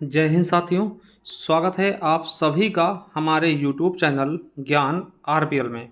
जय हिंद साथियों। स्वागत है आप सभी का हमारे YouTube चैनल ज्ञान आरपीएल में।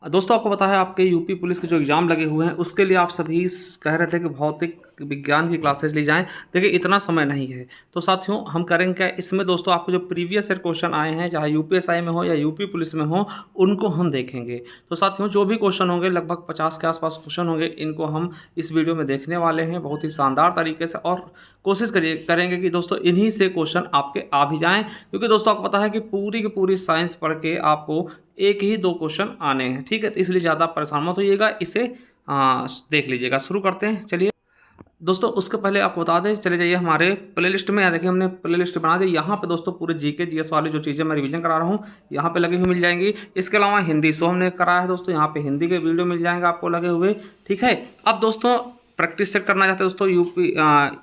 दोस्तों, आपको पता है आपके यूपी पुलिस के जो एग्ज़ाम लगे हुए हैं उसके लिए आप सभी कह रहे थे कि भौतिक विज्ञान की क्लासेस ली जाएं। देखिए, इतना समय नहीं है तो साथियों हम करेंगे क्या इसमें। दोस्तों, आपको जो प्रीवियस ईयर क्वेश्चन आए हैं चाहे यूपीएसआई में हो या यूपी पुलिस में हो उनको हम देखेंगे। तो साथियों, जो भी क्वेश्चन होंगे लगभग 50 के आसपास क्वेश्चन होंगे, इनको हम इस वीडियो में देखने वाले हैं बहुत ही शानदार तरीके से। और कोशिश करेंगे कि दोस्तों इन्हीं से क्वेश्चन आपके आ भी जाएँ, क्योंकि दोस्तों आपको पता है कि पूरी की पूरी साइंस पढ़ के आपको एक ही दो क्वेश्चन आने हैं। ठीक है, तो इसलिए ज़्यादा परेशान मत होइएगा, इसे देख लीजिएगा। शुरू करते हैं, चलिए। दोस्तों, उसके पहले आपको बता दें, चले जाइए हमारे प्लेलिस्ट में। देखिए, हमने प्लेलिस्ट बना दी। यहाँ पे दोस्तों पूरे जीके जीएस वाली जो चीज़ें मैं रिवीजन करा रहा हूँ यहाँ पे लगी हुई मिल जाएंगी। इसके अलावा हिंदी शो हमने कराया है दोस्तों, यहाँ पे हिंदी के वीडियो मिल जाएंगे आपको लगे हुए। ठीक है, अब दोस्तों प्रैक्टिस सेट करना चाहते हैं दोस्तों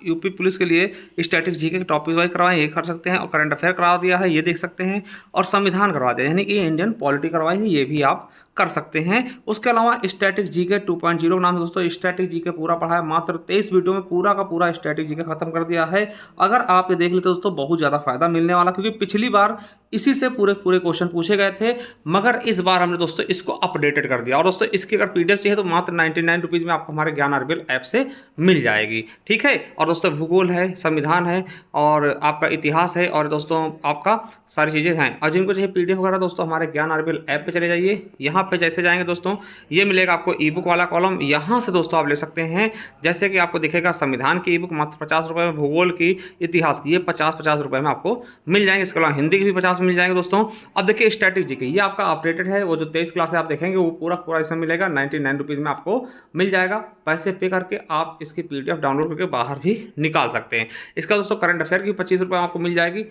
यूपी पुलिस के लिए स्टैटिक जीके के टॉपिक वाइज करवाएं, ये कर सकते हैं। और करंट अफेयर करवा दिया है, ये देख सकते हैं। और संविधान करवा दिया, यानी कि इंडियन पॉलिटी करवाई है, ये भी आप कर सकते हैं। उसके अलावा स्टैटिक जीके 2.0 नाम है दोस्तों। स्टैटिक जीके पूरा पढ़ा है, मात्र 23 वीडियो में पूरा का पूरा स्टैटिक जीके खत्म कर दिया है। अगर आप ये देख लेते दोस्तों बहुत ज़्यादा फायदा मिलने वाला, क्योंकि पिछली बार इसी से पूरे पूरे क्वेश्चन पूछे गए थे, मगर इस बार हमने दोस्तों इसको अपडेटेड कर दिया। और दोस्तों इसकी अगर पीडीएफ चाहिए तो मात्र 99 रुपीज़ में आपको हमारे ज्ञान आरबीएल ऐप से मिल जाएगी। ठीक है, और दोस्तों भूगोल है, संविधान है, और आपका इतिहास है, और दोस्तों आपका सारी चीज़ें हैं। और जिनको चाहिए पीडीएफ वगैरह दोस्तों हमारे ज्ञान आरबीएल ऐप पे चले जाइए। यहाँ पे जैसे जाएंगे दोस्तों ये मिलेगा आपको ई बुक वाला कॉलम, यहाँ से दोस्तों आप ले सकते हैं। जैसे कि आपको दिखेगा संविधान की ई बुक मात्र 50 रुपये में, भूगोल की, इतिहास की ये 50-50 रुपये में आपको मिल जाएंगे। इसके अलावा हिंदी की भी 50 मिल जाएंगे दोस्तों। अब देखिए स्टैटिक जीके ये आपका अपडेटेड है, वो जो 23 क्लास है आप देखेंगे वो पूरा पूरा इसमें मिलेगा। 99 रुपीज़ में आपको मिल जाएगा। पैसे पे करके आप इसकी पीडीएफ डाउनलोड करके बाहर भी निकाल सकते हैं। इसका दोस्तों करंट अफेयर की 25 रुपये आपको मिल जाएगी,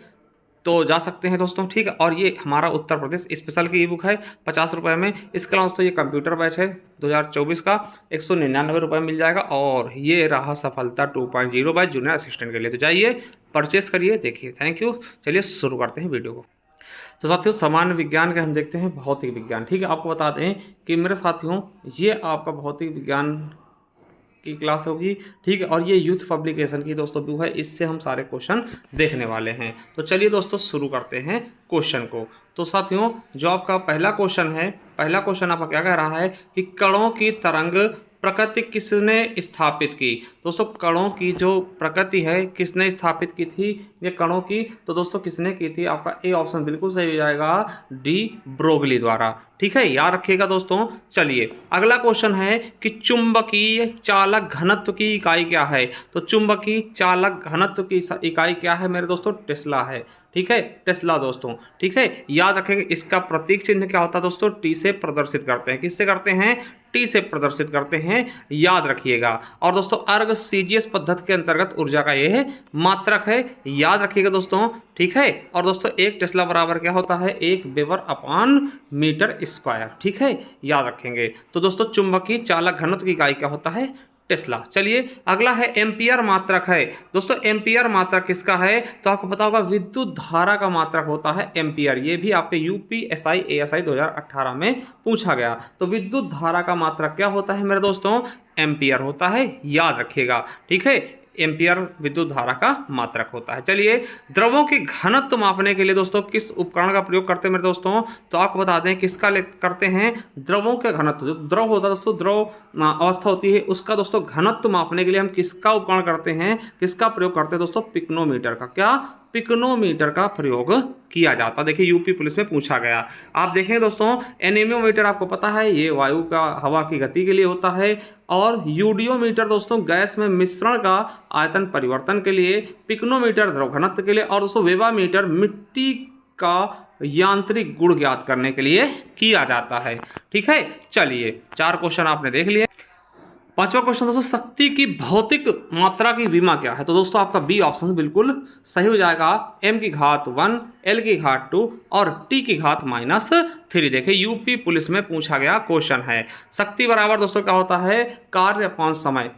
तो जा सकते हैं दोस्तों। ठीक है, और ये हमारा उत्तर प्रदेश स्पेशल की ई बुक है 50 रुपये में। इसके अलावा दोस्तों ये कंप्यूटर बैच है 2024 का 199 रुपये मिल जाएगा। और ये रहा सफलता 2.0 बैच जूनियर असिस्टेंट के लिए, तो जाइए परचेस करिए। देखिए, थैंक यू। चलिए शुरू करते हैं वीडियो को। तो साथियों सामान्य विज्ञान के हम देखते हैं भौतिक विज्ञान। ठीक है, आपको बता दें कि मेरे साथियों ये आपका भौतिक विज्ञान की क्लास होगी। ठीक है, और ये यूथ पब्लिकेशन की दोस्तों व्यू है, इससे हम सारे क्वेश्चन देखने वाले हैं। तो चलिए दोस्तों शुरू करते हैं क्वेश्चन को। तो साथियों जो आपका पहला क्वेश्चन है, पहला क्वेश्चन आपका क्या कह रहा है कि कणों की तरंग प्रकृति किसने स्थापित की। दोस्तों कणों की जो प्रकृति है किसने स्थापित की थी ये कणों की, तो दोस्तों किसने की थी, आपका ए ऑप्शन बिल्कुल सही हो जाएगा, डी ब्रोगली द्वारा। ठीक है, याद रखिएगा दोस्तों। चलिए अगला क्वेश्चन है कि चुंबकीय चालक घनत्व की इकाई क्या है। तो चुंबकीय चालक घनत्व की इकाई क्या है मेरे दोस्तों, टेस्ला है। ठीक है, टेस्ला दोस्तों। ठीक है, याद रखेंगे इसका प्रतीक चिन्ह क्या होता है दोस्तों, टी से प्रदर्शित करते हैं। किससे करते हैं, टी से प्रदर्शित करते हैं, याद रखिएगा। और दोस्तों अर्ग सीजीएस पद्धति के अंतर्गत ऊर्जा का यह मात्रक है, याद रखिएगा दोस्तों। ठीक है, और दोस्तों एक टेस्ला बराबर क्या होता है, 1 वेबर अपॉन मीटर स्क्वायर। ठीक है, याद रखेंगे। तो दोस्तों चुंबकीय चालक घनत्व की इकाई क्या होता है, टेस्ला। चलिए अगला है एम्पियर मात्रक है। दोस्तों एम्पियर मात्रक किसका है, तो आपको पता होगा विद्युत धारा का मात्रक होता है एम्पियर। ये भी आपके यूपीएसआई एएसआई 2018 में पूछा गया। तो विद्युत धारा का मात्रक क्या होता है मेरे दोस्तों, एम्पियर होता है, याद रखिएगा। ठीक है, एम्पियर विद्युत धारा का मात्रक होता है। चलिए द्रवों की घनत्व मापने के लिए दोस्तों किस उपकरण का प्रयोग करते हैं मेरे दोस्तों, तो आपको बता दें किसका करते हैं, द्रवों के घनत्व। जो द्रव होता है दोस्तों, द्रव अवस्था होती है, उसका दोस्तों घनत्व मापने के लिए हम किसका उपकरण करते हैं, किसका प्रयोग करते हैं दोस्तों, पिक्नोमीटर का। क्या, पिक्नोमीटर का प्रयोग किया जाता। देखिए यूपी पुलिस में पूछा गया। आप देखें दोस्तों एनेमोमीटर आपको पता है ये वायु का हवा की गति के लिए होता है। और यूडियोमीटर दोस्तों गैस में मिश्रण का आयतन परिवर्तन के लिए, पिक्नोमीटर द्रव घनत्व के लिए, और दोस्तों वेबामीटर मिट्टी का यांत्रिक गुण ज्ञात करने के लिए किया जाता है। ठीक है, चलिए 4 क्वेश्चन आपने देख लिए। पांचवा क्वेश्चन दोस्तों शक्ति की भौतिक मात्रा की विमा क्या है। तो दोस्तों आपका बी ऑप्शन बिल्कुल सही हो जाएगा, m की घात 1, l की घात 2 और t की घात -3। देखिए यूपी पुलिस में पूछा गया क्वेश्चन है। शक्ति बराबर दोस्तों क्या होता है, कार्य अपॉन समय,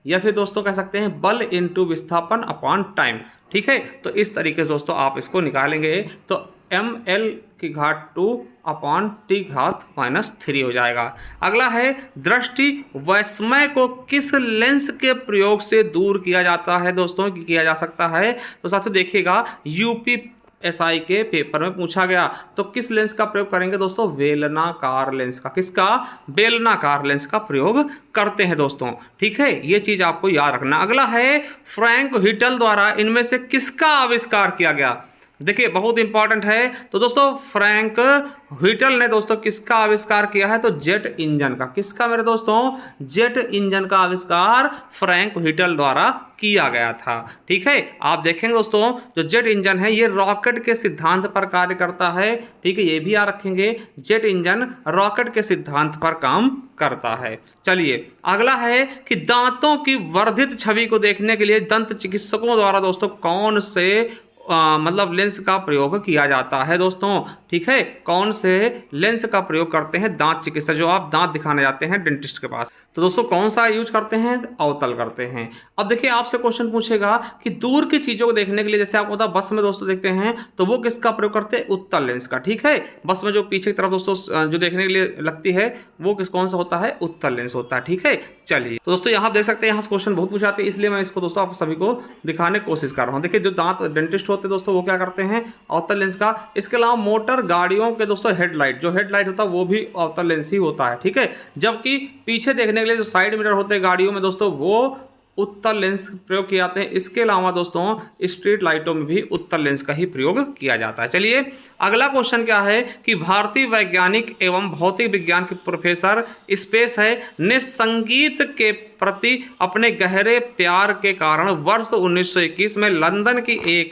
या फिर दोस्तों कह सकते हैं बल इंटू विस्थापन अपॉन टाइम। ठीक है, तो इस तरीके से दोस्तों आप इसको निकालेंगे। तो ml की घात 2/t⁻³ हो जाएगा। अगला है दृष्टि वैषम्य को किस लेंस के प्रयोग से दूर किया जाता है दोस्तों, किया जा सकता है। तो साथियों देखिएगा यूपीएसआई के पेपर में पूछा गया, तो किस लेंस का प्रयोग करेंगे दोस्तों, बेलनाकार लेंस का। किसका, बेलनाकार लेंस का प्रयोग करते हैं दोस्तों, ठीक है, ये चीज आपको याद रखना। अगला है फ्रैंक व्हिटल द्वारा इनमें से किसका आविष्कार किया गया। देखिए बहुत इंपॉर्टेंट है। तो दोस्तों फ्रैंक व्हिटल ने दोस्तों किसका आविष्कार किया है, तो जेट इंजन का। किसका मेरे दोस्तों, जेट इंजन का आविष्कार फ्रैंक व्हिटल द्वारा किया गया था, ठीक है। आप देखेंगे दोस्तों जो जेट इंजन है ये रॉकेट के सिद्धांत पर कार्य करता है, ठीक है, ये भी याद रखेंगे, जेट इंजन रॉकेट के सिद्धांत पर काम करता है। चलिए अगला है कि दांतों की वर्धित छवि को देखने के लिए दंत चिकित्सकों द्वारा दोस्तों कौन से मतलब लेंस का प्रयोग किया जाता है दोस्तों, ठीक है, कौन से लेंस का प्रयोग करते हैं दांत चिकित्सक, जो आप दांत दिखाने जाते हैं डेंटिस्ट के पास, तो दोस्तों कौन सा यूज करते हैं, अवतल करते हैं। अब देखिए आपसे क्वेश्चन पूछेगा कि दूर की चीजों को देखने के लिए, जैसे आपको पता बस में दोस्तों देखते हैं तो वो किसका प्रयोग करते हैं, उत्तल लेंस का, ठीक है। बस में जो पीछे की तरफ दोस्तों जो देखने के लिए लगती है वो कौन सा होता है, उत्तल लेंस होता है, ठीक है। चलिए तो दोस्तों यहाँ देख सकते हैं, यहाँ से क्वेश्चन बहुत पूछाते हैं, इसलिए मैं इसको दोस्तों आप सभी को दिखाने की कोशिश कर रहा हूँ। देखिए जो दांत डेंटिस्ट होते हैं दोस्तों वो क्या करते हैं, अवतल लेंस का। इसके अलावा मोटर गाड़ियों के दोस्तों हेडलाइट, जो हेडलाइट होता है वो भी अवतल लेंस ही होता है, ठीक है। जबकि पीछे देखने के लिए जो साइड मिरर होते हैं गाड़ियों में दोस्तों वो उत्तल लेंस प्रयोग किए जाते हैं। इसके अलावा दोस्तों स्ट्रीट लाइटों में भी उत्तल लेंस का ही प्रयोग किया जाता है। चलिए अगला क्वेश्चन क्या है कि भारतीय वैज्ञानिक एवं भौतिक विज्ञान के प्रोफेसर स्पेस है ने संगीत के प्रति अपने गहरे प्यार के कारण वर्ष 1921 में लंदन की एक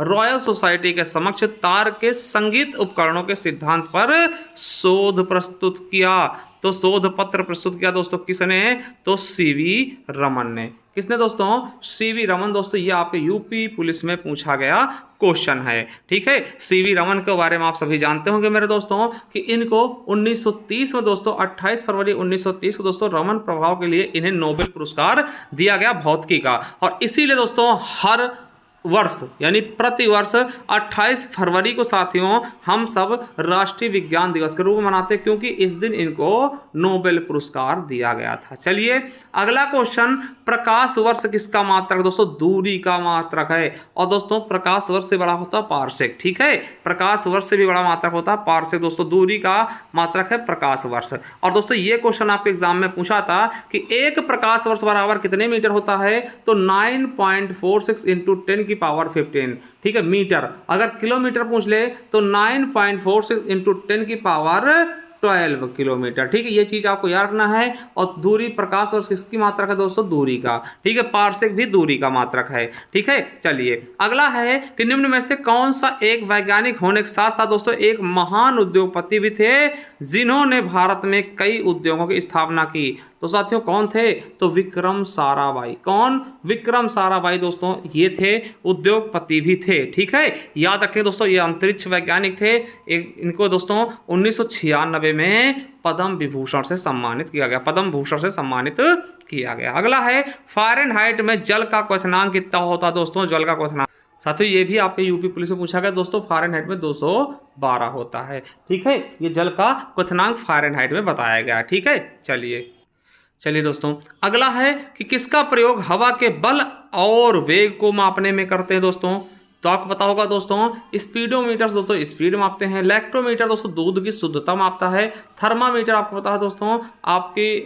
रॉयल सोसाइटी के समक्ष तार के संगीत उपकरणों के सिद्धांत पर शोध प्रस्तुत किया। तो शोध पत्र प्रस्तुत किया दोस्तों किसने, तो सीवी रमन ने। किसने दोस्तों, सीवी रमन। दोस्तों ये आपके यूपी पुलिस में पूछा गया क्वेश्चन है, ठीक है। सीवी रमन के बारे में आप सभी जानते होंगे मेरे दोस्तों कि इनको 1930 में दोस्तों 28 फरवरी 1930 को दोस्तों रमन प्रभाव के लिए इन्हें नोबेल पुरस्कार दिया गया भौतिकी का। और इसीलिए दोस्तों हर वर्ष यानी प्रतिवर्ष 28 फरवरी को साथियों हम सब राष्ट्रीय विज्ञान दिवस के रूप में मनाते हैं, क्योंकि इस दिन इनको नोबेल पुरस्कार दिया गया था। चलिए अगला क्वेश्चन, प्रकाश वर्ष किसका मात्रक, दोस्तों दूरी का मात्रक है। और दोस्तों प्रकाश वर्ष से बड़ा होता है पारसेक, ठीक है, प्रकाश वर्ष से भी बड़ा मात्रक होता है पारसेक। दोस्तों दूरी का मात्रक है प्रकाश वर्ष। और दोस्तों ये क्वेश्चन आपके एग्जाम में पूछा था कि एक प्रकाश वर्ष बराबर कितने मीटर होता है, तो 9.46 इंटू 10 की पावर 15, ठीक है, मीटर। अगर किलोमीटर पूछ ले तो 9.46 इंटू 10 की पावर 12 किलोमीटर, ठीक है, ये चीज आपको याद रखना है। और दूरी प्रकाश वर्ष किसकी मात्रक है दोस्तों, दूरी का, ठीक है, पारसेक भी दूरी का मात्रक है, ठीक है। चलिए अगला है कि निम्न में से कौन सा एक वैज्ञानिक होने के साथ साथ दोस्तों एक महान उद्योगपति भी थे जिन्होंने भारत में कई उद्योगों की स्थापना की। तो साथियों कौन थे, तो विक्रम साराभाई। कौन, विक्रम साराभाई दोस्तों ये थे उद्योगपति भी थे, ठीक है। याद रखें दोस्तों ये अंतरिक्ष वैज्ञानिक थे। इनको दोस्तों 1996 में पद्म विभूषण से सम्मानित किया गया, पद्म भूषण से सम्मानित किया गया। अगला है फ़ारेनहाइट में जल का क्वथनांक कितना होता है दोस्तों, जल का क्वथनांक। साथियों ये भी आपके यूपी पुलिस से पूछा गया दोस्तों, फ़ारेनहाइट में 212 होता है, ठीक है। ये जल का क्वथनांक फ़ारेनहाइट में बताया गया, ठीक है। चलिए दोस्तों अगला है कि किसका प्रयोग हवा के बल और वेग को मापने में करते हैं दोस्तों। तो आपको पता होगा दोस्तों स्पीडोमीटर दोस्तों स्पीड मापते हैं, इलेक्ट्रोमीटर दोस्तों दूध की शुद्धता मापता है, थर्मामीटर आपको पता है दोस्तों आपके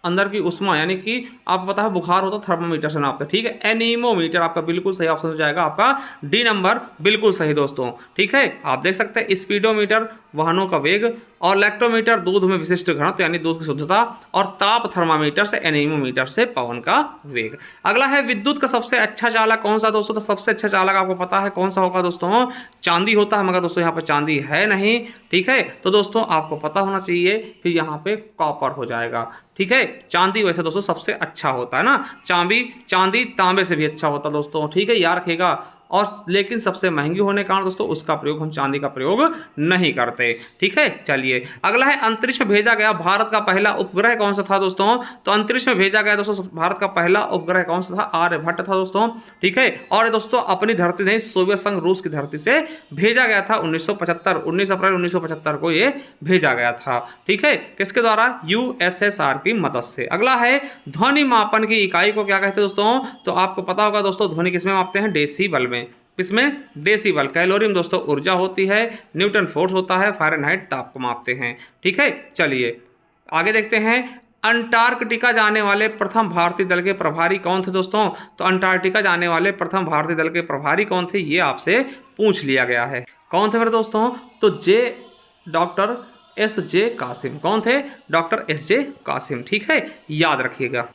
अंदर की उष्मा यानी कि आपको पता है बुखार होता है थर्मामीटर से नापते हैं, ठीक है। एनीमोमीटर आपका बिल्कुल सही ऑप्शन हो जाएगा, आपका डी नंबर बिल्कुल सही दोस्तों, ठीक है। आप देख सकते हैं स्पीडोमीटर वाहनों का वेग, और इलेक्ट्रोमीटर दूध में विशिष्ट घनत्व यानी दूध की शुद्धता, और ताप थर्मामीटर से एनीमोमीटर से पवन का वेग। अगला है विद्युत का सबसे अच्छा चालक कौन सा दोस्तों। तो सबसे अच्छा चालक आपको पता है कौन सा होगा दोस्तों, चांदी होता है, मगर दोस्तों यहाँ पर चांदी है नहीं, ठीक है। तो दोस्तों आपको पता होना चाहिए, फिर यहाँ पे कॉपर हो जाएगा, ठीक है। चांदी वैसे दोस्तों सबसे अच्छा होता है ना, चांदी तांबे से भी अच्छा होता है दोस्तों, ठीक है, याद रखिएगा। और लेकिन सबसे महंगी होने के कारण दोस्तों उसका प्रयोग हम चांदी का प्रयोग नहीं करते। ठीक है, चलिए अगला है अंतरिक्ष में भेजा गया भारत का पहला उपग्रह कौन सा था दोस्तों? तो अंतरिक्ष में भेजा गया दोस्तों भारत का पहला उपग्रह कौन सा था? आर्यभट्ट था दोस्तों। ठीक है, और दोस्तों अपनी धरती नहीं, सोवियत संघ रूस की धरती से भेजा गया था 1975, 19 अप्रैल 1975 को ये भेजा गया था। ठीक है, किसके द्वारा? यूएसएसआर की मदद से। अगला है ध्वनि मापन की इकाई को क्या कहते हैं दोस्तों? तो आपको पता होगा दोस्तों ध्वनि किसमें मापते हैं? डेसिबल में। इसमें डेसिबल, कैलोरी में दोस्तों ऊर्जा होती है, न्यूटन फोर्स होता है, फ़ारेनहाइट ताप को मापते हैं। ठीक है, चलिए आगे देखते हैं। अंटार्कटिका जाने वाले प्रथम भारतीय दल के प्रभारी कौन थे दोस्तों? तो अंटार्कटिका जाने वाले प्रथम भारतीय दल के प्रभारी कौन थे, ये आपसे पूछ लिया गया है। कौन थे फिर दोस्तों? तो डॉक्टर एस.जे. कासिम। कौन थे? Doctor S J. कासिम। ठीक है, याद रखिएगा।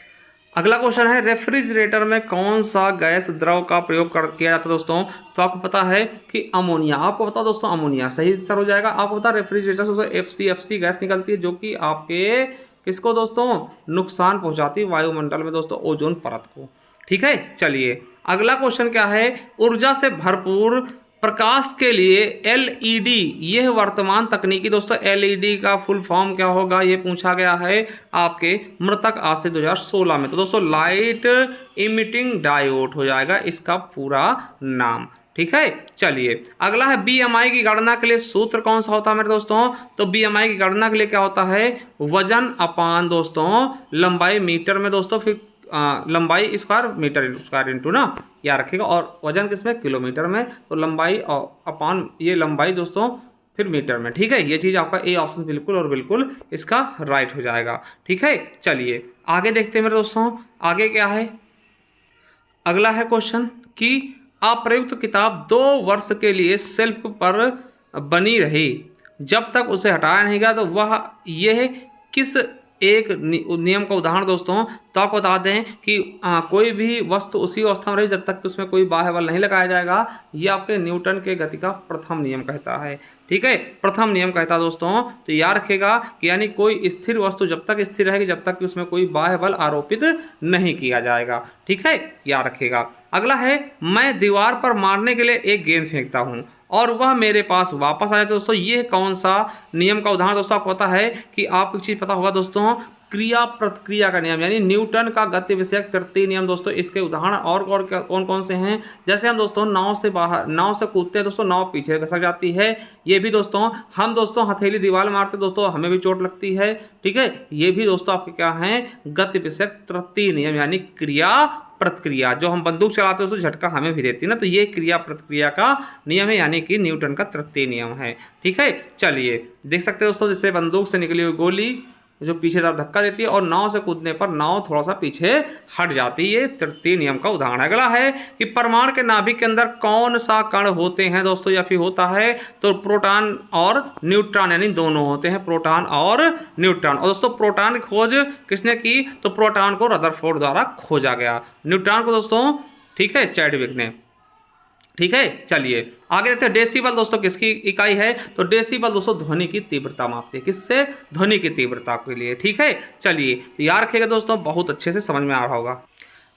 अगला क्वेश्चन है रेफ्रिजरेटर में कौन सा गैस द्रव का प्रयोग किया जाता है दोस्तों? तो आपको पता है कि अमोनिया। आपको पता दोस्तों अमोनिया सही सर हो जाएगा। आपको पता रेफ्रिजरेटर से एफसी गैस निकलती है जो कि आपके किसको दोस्तों नुकसान पहुंचाती है? वायुमंडल में दोस्तों ओजोन परत को। ठीक है, चलिए अगला क्वेश्चन क्या है? ऊर्जा से भरपूर प्रकाश के लिए एलईडी, यह वर्तमान तकनीकी दोस्तों एलईडी का फुल फॉर्म क्या होगा? ये पूछा गया है आपके मृतक आज से 2016 में। तो दोस्तों लाइट इमिटिंग डायोड हो जाएगा इसका पूरा नाम। ठीक है, चलिए अगला है बीएमआई की गणना के लिए सूत्र कौन सा होता है मेरे दोस्तों? तो बीएमआई की गणना के लिए क्या होता है? वजन अपान दोस्तों लंबाई मीटर में दोस्तों, फिर लंबाई स्क्वायर मीटर स्क्वायर इंटू ना, याद रखिएगा। और वजन किसमें? किलोमीटर में। तो लंबाई और अपान ये लंबाई दोस्तों फिर मीटर में। ठीक है, ये चीज़ आपका ए ऑप्शन बिल्कुल और बिल्कुल इसका राइट हो जाएगा। ठीक है, चलिए आगे देखते हैं मेरे दोस्तों। आगे क्या है? अगला है क्वेश्चन कि अप्रयुक्त किताब 2 वर्ष के लिए शेल्फ पर बनी रही, जब तक उसे हटाया नहीं गया, तो वह यह किस एक नियम का उदाहरण दोस्तों? तो आपको बता दें कि कोई भी वस्तु उसी अवस्था में रही जब तक कि उसमें कोई बाह्य बल नहीं लगाया जाएगा। ये आपके न्यूटन के गति का प्रथम नियम कहता है। ठीक है, प्रथम नियम कहता है दोस्तों। तो याद रखेगा कि यानी कोई स्थिर वस्तु जब तक स्थिर रहेगी जब तक कि उसमें कोई बाह्य बल आरोपित नहीं किया जाएगा। ठीक है, याद रखेगा। अगला है मैं दीवार पर मारने के लिए एक गेंद फेंकता हूँ और वह मेरे पास वापस आया। दोस्तों ये कौन सा नियम का उदाहरण? दोस्तों आपको पता है कि आपको एक चीज़ पता होगा दोस्तों, क्रिया प्रतिक्रिया का नियम, यानी न्यूटन का गति विषयक तृतीय नियम। दोस्तों इसके उदाहरण और कौन कौन से हैं? जैसे हम दोस्तों नाव से कूदते हैं दोस्तों, नाव पीछे खसक जाती है। ये भी दोस्तों हम दोस्तों हथेली दीवार मारते दोस्तों, हमें भी चोट लगती है। ठीक है, ये भी दोस्तों आपके क्या हैं? गति विषयक तृतीय नियम, यानी क्रिया प्रतिक्रिया। जो हम बंदूक चलाते हैं उसको झटका हमें भी देती है ना, तो ये क्रिया प्रतिक्रिया का नियम है, यानी कि न्यूटन का तृतीय नियम है। ठीक है, चलिए देख सकते हैं दोस्तों, जैसे बंदूक से निकली हुई गोली जो पीछे तरफ धक्का देती है और नाव से कूदने पर नाव थोड़ा सा पीछे हट जाती है, ये तृतीय नियम का उदाहरण है। अगला है कि परमाणु के नाभिक के अंदर कौन सा कण होते हैं दोस्तों, या फिर होता है? तो प्रोटॉन और न्यूट्रॉन, यानी दोनों होते हैं, प्रोटॉन और न्यूट्रॉन। और दोस्तों प्रोटॉन की खोज किसने की? तो प्रोटॉन को रदरफोर्ड द्वारा खोजा गया, न्यूट्रॉन को दोस्तों ठीक है चैडविक ने। ठीक है, चलिए आगे देखते हैं। डेसिबल दोस्तों किसकी इकाई है? तो डेसिबल दोस्तों ध्वनि की तीव्रता मापती है। किससे? ध्वनि की तीव्रता के लिए। ठीक है, चलिए तो याद रखिएगा दोस्तों, बहुत अच्छे से समझ में आ रहा होगा।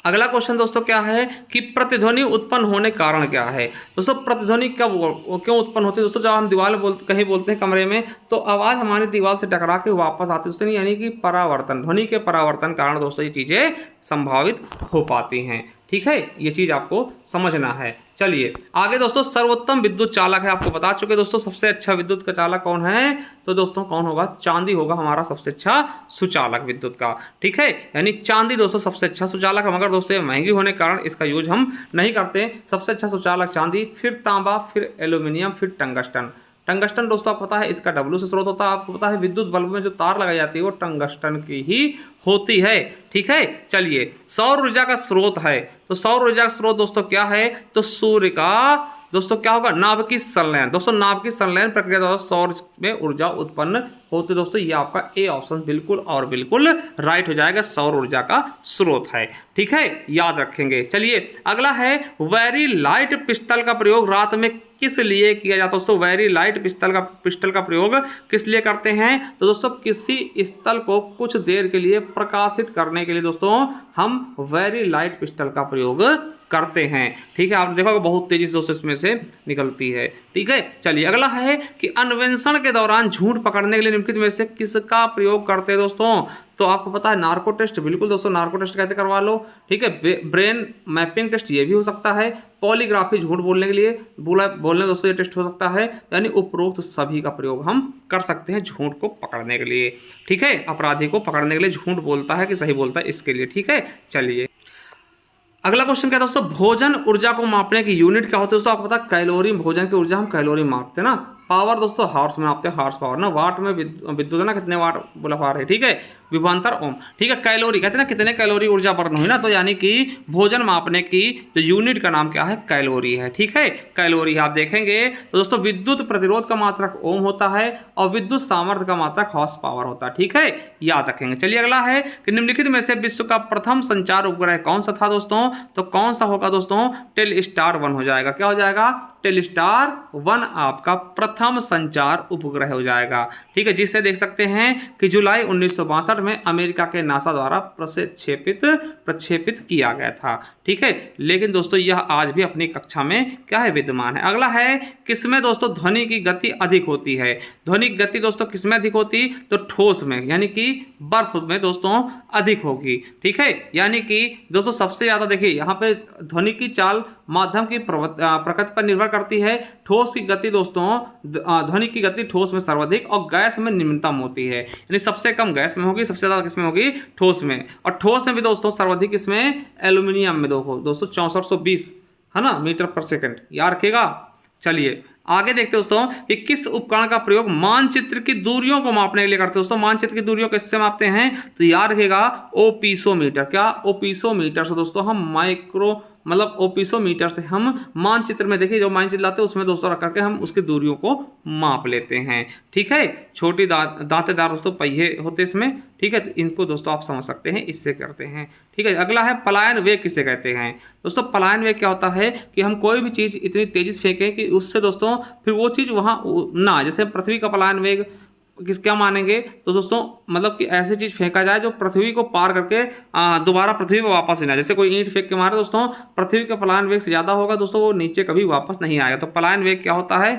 अगला क्वेश्चन दोस्तों क्या है कि प्रतिध्वनि उत्पन्न होने कारण क्या है? दोस्तों प्रतिध्वनि कब क्यों उत्पन्न होती है? दोस्तों जब हम दीवार कहीं बोलते हैं कमरे में, तो आवाज़ हमारी दीवार से टकरा के वापस आती है दोस्तों, यानी कि परावर्तन, ध्वनि के परावर्तन कारण दोस्तों ये चीज़ें संभावित हो पाती हैं। ठीक है, ये चीज़ आपको समझना है। चलिए आगे दोस्तों, सर्वोत्तम विद्युत चालक है, आपको बता चुके दोस्तों सबसे अच्छा विद्युत का चालक कौन है? तो दोस्तों कौन होगा? चांदी होगा हमारा सबसे अच्छा सुचालक विद्युत का। ठीक है, यानी चांदी दोस्तों सबसे अच्छा सुचालक है, मगर दोस्तों ये महंगी होने के कारण इसका यूज हम नहीं करते। सबसे अच्छा सुचालक चांदी, फिर तांबा, फिर एल्यूमिनियम, फिर टंगस्टन। टंगस्टन दोस्तों आपको पता है इसका डब्ल्यू से स्रोत होता है। आपको पता है विद्युत बल्ब में जो तार लगाई जाती है वो टंगस्टन की ही होती है। ठीक है, चलिए सौर ऊर्जा का स्रोत है, तो सौर ऊर्जा का स्रोत दोस्तों क्या है? तो सूर्य का दोस्तों क्या होगा? नाभिकीय संलयन। दोस्तों नाभिकीय संलयन प्रक्रिया द्वारा सौर में ऊर्जा उत्पन्न होती है। दोस्तों ये आपका ए ऑप्शन बिल्कुल और बिल्कुल राइट हो जाएगा, सौर ऊर्जा का स्रोत है। ठीक है, याद रखेंगे। चलिए अगला है वेरी लाइट पिस्टल का प्रयोग रात में किस लिए किया जाता है? दोस्तों वेरी लाइट पिस्टल का प्रयोग किस लिए करते हैं? तो दोस्तों किसी स्थल को कुछ देर के लिए प्रकाशित करने के लिए दोस्तों हम वेरी लाइट पिस्टल का प्रयोग करते हैं। ठीक है, आपने देखा बहुत तेजी से दोस्तों इसमें से निकलती है। ठीक है, चलिए अगला है कि अन्वेषण के दौरान झूठ पकड़ने के लिए निम्नलिखित में से किसका प्रयोग करते हैं दोस्तों। तो आपको पता है नार्को टेस्ट, बिल्कुल दोस्तों नार्को टेस्ट कहते करवा लो। ठीक है, ब्रेन मैपिंग टेस्ट ये भी हो सकता है। पॉलीग्राफी झूठ बोलने के लिए बोलने दोस्तों ये टेस्ट हो सकता है। यानी उपरोक्त सभी का प्रयोग हम कर सकते हैं झूठ को पकड़ने के लिए। ठीक है, अपराधी को पकड़ने के लिए झूठ बोलता है कि सही बोलता है इसके लिए। ठीक है, चलिए अगला क्वेश्चन क्या है दोस्तों, भोजन ऊर्जा को मापने की यूनिट क्या होती है दोस्तों। आपको पता है कैलोरी, भोजन की ऊर्जा हम कैलोरी मापते हैं ना। पावर दोस्तों हार्स में मापते हैं, हार्स पावर ना। वाट में विद्युत है ना, कितने वाट बोला पावर है। ठीक है, विभवांतर ओम। ठीक है, कैलोरी कहते हैं ना कितने कैलोरी ऊर्जा बर्न हुई ना, तो यानी कि भोजन मापने की जो यूनिट का नाम क्या है, कैलोरी है। ठीक है, कैलोरी आप देखेंगे तो दोस्तों विद्युत प्रतिरोध का मात्रक ओम होता है और विद्युत सामर्थ्य का मात्रक हॉर्स पावर होता है। ठीक है, याद रखेंगे। चलिए अगला है कि निम्नलिखित में से विश्व का प्रथम संचार उपग्रह कौन सा था दोस्तों। तो कौन सा होगा दोस्तों, टेलस्टार 1 हो जाएगा। क्या हो जाएगा, टेलस्टार 1 आपका प्रथम संचार उपग्रह हो जाएगा। ठीक है, जिसे देख सकते हैं कि जुलाई 1962 में अमेरिका के नासा द्वारा प्रक्षेपित किया गया था। ठीक है, लेकिन दोस्तों यह आज भी अपनी कक्षा में क्या है, विद्यमान है। अगला है किसमें दोस्तों ध्वनि की गति अधिक होती है। ध्वनि की गति दोस्तों किसमें अधिक होती, तो ठोस में, यानी कि बर्फ में दोस्तों अधिक होगी। ठीक है, यानी कि दोस्तों सबसे ज्यादा देखिए यहाँ पे ध्वनि की चाल माध्यम की प्रकृति पर निर्भर करती है। ठोस की गति दोस्तों, ध्वनि की गति ठोस में सर्वाधिक और गैस में निम्नतम होती है। यानी सबसे कम गैस में होगी, सबसे ज्यादा किसमें होगी, ठोस में। और ठोस में भी दोस्तों सर्वाधिक इसमें एल्यूमिनियम में दोस्तों 6420 है ना मीटर पर सेकंड, याद रखेगा। चलिए आगे देखते हैं दोस्तों कि किस उपकरण का प्रयोग मानचित्र की दूरियों को मापने के लिए करते हैं दोस्तों। मानचित्र की दूरियों किससे मापते हैं, तो याद रखेगा ओपीसोमीटर। क्या, ओपीसोमीटर से दोस्तों हम ओपीसोमीटर से हम मानचित्र में देखिए जो मानचित्र लाते हैं उसमें दोस्तों रख करके हम उसकी दूरियों को माप लेते हैं। ठीक है, छोटी दांतेदार दोस्तों पहिए होते इसमें। ठीक है, तो इनको दोस्तों आप समझ सकते हैं, इससे करते हैं। ठीक है, अगला है पलायन वेग किसे कहते हैं दोस्तों। पलायन वेग क्या होता है कि हम कोई भी चीज इतनी तेजी से फेंकें कि उससे दोस्तों फिर वो चीज वहां ना, जैसे पृथ्वी का पलायन वेग क्या मानेंगे, तो दोस्तों मतलब कि ऐसी चीज फेंका जाए जो पृथ्वी को पार करके दोबारा पृथ्वी पर वापस नहीं आए। जैसे कोई ईंट फेंक के मारे दोस्तों, पृथ्वी के पलायन वेग से ज्यादा होगा दोस्तों, वो नीचे कभी वापस नहीं आएगा। तो पलायन वेग क्या होता है,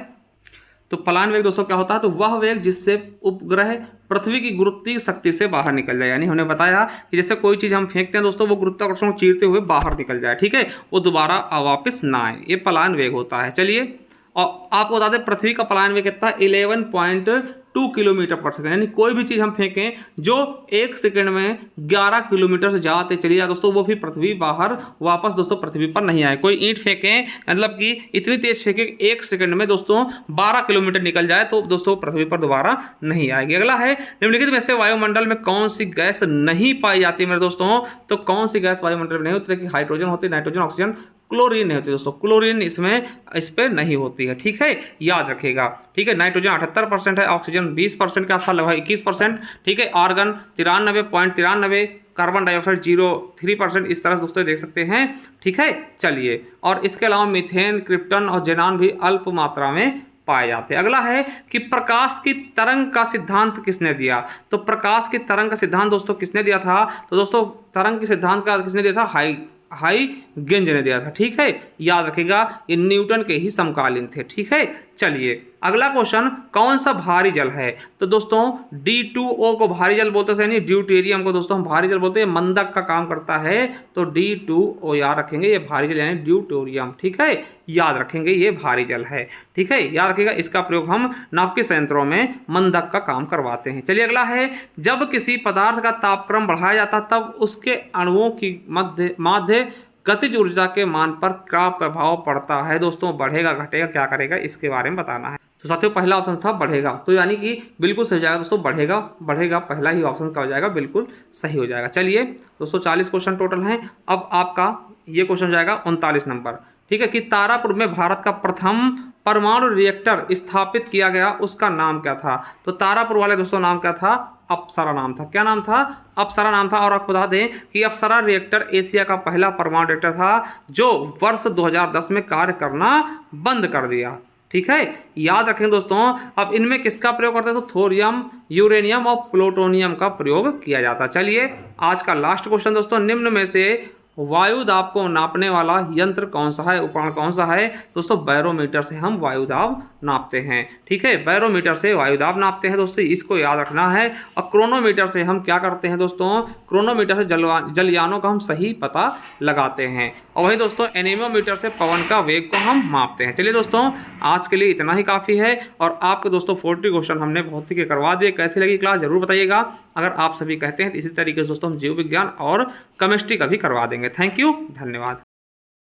तो पलायन वेग दोस्तों क्या होता है, तो वह वेग जिससे उपग्रह पृथ्वी की गुरुत्वीय शक्ति से बाहर निकल जाए। यानी हमने बताया कि जैसे कोई चीज हम फेंकते हैं दोस्तों, वो गुरुत्वाकर्षण को चीरते हुए बाहर निकल जाए। ठीक है, वो दोबारा वापस ना आए, ये पलायन वेग होता है। चलिए, और आपको बता दें पृथ्वी का पलायन वेग कितना है, 11.2 किलोमीटर पर सेकंड। यानी कोई भी चीज हम फेंकें जो 1 सेकंड में 11 किलोमीटर से ज्यादा तेज चली जाए दोस्तों, वो भी पृथ्वी बाहर वापस दोस्तों पृथ्वी पर नहीं आए। कोई ईंट फेंकें मतलब कि इतनी तेज फेंके 1 सेकंड में दोस्तों 12 किलोमीटर निकल जाए, तो दोस्तों पृथ्वी पर दोबारा नहीं आएगी। अगला है निम्नलिखित में से वायुमंडल में कौन सी गैस नहीं पाई जाती है मेरे दोस्तों। तो कौन सी गैस वायुमंडल में नहीं होती है, हाइड्रोजन होती है, नाइट्रोजन, ऑक्सीजन, क्लोरीन नहीं होती दोस्तों। क्लोरीन इस पे नहीं होती है। ठीक है, याद रखिएगा। ठीक है, नाइट्रोजन 78% है, ऑक्सीजन 20% के आसपास लगभग 21%। ठीक है, आर्गन 93.93, कार्बन डाइऑक्साइड 0.3%। इस तरह से दोस्तों देख सकते हैं। ठीक है, चलिए, और इसके अलावा मीथेन, क्रिप्टन और जेनान भी अल्प मात्रा में पाए जाते हैं। अगला है कि प्रकाश की तरंग का सिद्धांत किसने दिया। तो प्रकाश की तरंग का सिद्धांत दोस्तों किसने दिया था, तो दोस्तों तरंग के सिद्धांत का किसने दिया था, हाइगेंस ने दिया था। ठीक है, याद रखिएगा ये न्यूटन के ही समकालीन थे। ठीक है, चलिए अगला क्वेश्चन, कौन सा भारी जल है। तो दोस्तों D2O को भारी जल बोलते हैं, यानी ड्यूटेरियम को दोस्तों हम भारी जल बोलते हैं, मंदक का काम करता है। तो D2O याद रखेंगे, ये भारी जल यानी ड्यूटेरियम। ठीक है, याद रखेंगे ये भारी जल है। ठीक है, याद रखिएगा इसका प्रयोग हम नाभिकीय संयंत्रों में मंदक का काम करवाते हैं। चलिए अगला है, जब किसी पदार्थ का तापक्रम बढ़ाया जाता तब उसके अणुओं की माध्य गतिज ऊर्जा के मान पर क्या प्रभाव पड़ता है दोस्तों। बढ़ेगा घटेगा क्या करेगा, इसके बारे में बताना है। तो साथियों पहला ऑप्शन था बढ़ेगा, तो यानी कि बिल्कुल सही हो जाएगा दोस्तों, बढ़ेगा पहला ही ऑप्शन क्या हो जाएगा, बिल्कुल सही हो जाएगा। चलिए दोस्तों 40 क्वेश्चन टोटल हैं। अब आपका ये क्वेश्चन हो जाएगा 39 नंबर। ठीक है, कि तारापुर में भारत का प्रथम परमाणु रिएक्टर स्थापित किया गया, उसका नाम क्या था। तो तारापुर वाले दोस्तों नाम क्या था, अप्सरा नाम था। क्या नाम था, अप्सरा नाम था। और आपको बता दें कि अप्सरा रिएक्टर एशिया का पहला परमाणु रिएक्टर था जो वर्ष 2010 में कार्य करना बंद कर दिया। ठीक है, याद रखें दोस्तों। अब इनमें किसका प्रयोग करते हैं, तो थोरियम, यूरेनियम और प्लूटोनियम का प्रयोग किया जाता है। चलिए आज का लास्ट क्वेश्चन दोस्तों, निम्न में से वायु दाब को नापने वाला यंत्र कौन सा है, उपकरण कौन सा है? दोस्तों बैरोमीटर से हम वायु दाब नापते हैं। ठीक है, बैरोमीटर से वायु दाब नापते हैं दोस्तों, इसको याद रखना है। और क्रोनोमीटर से हम क्या करते हैं दोस्तों? क्रोनोमीटर से जलयानों का हम सही पता लगाते हैं। और वही दोस्तों एनीमोमीटर से पवन का वेग को हम मापते हैं। चलिए दोस्तों, आज के लिए इतना ही काफ़ी है। और आपको दोस्तों 40 क्वेश्चन हमने भौतिकी के करवा दिए। कैसी लगी क्लास जरूर बताइएगा। अगर आप सभी कहते हैं तो इसी तरीके से दोस्तों हम जीव विज्ञान और केमिस्ट्री का भी करवा देंगे। थैंक यू, धन्यवाद।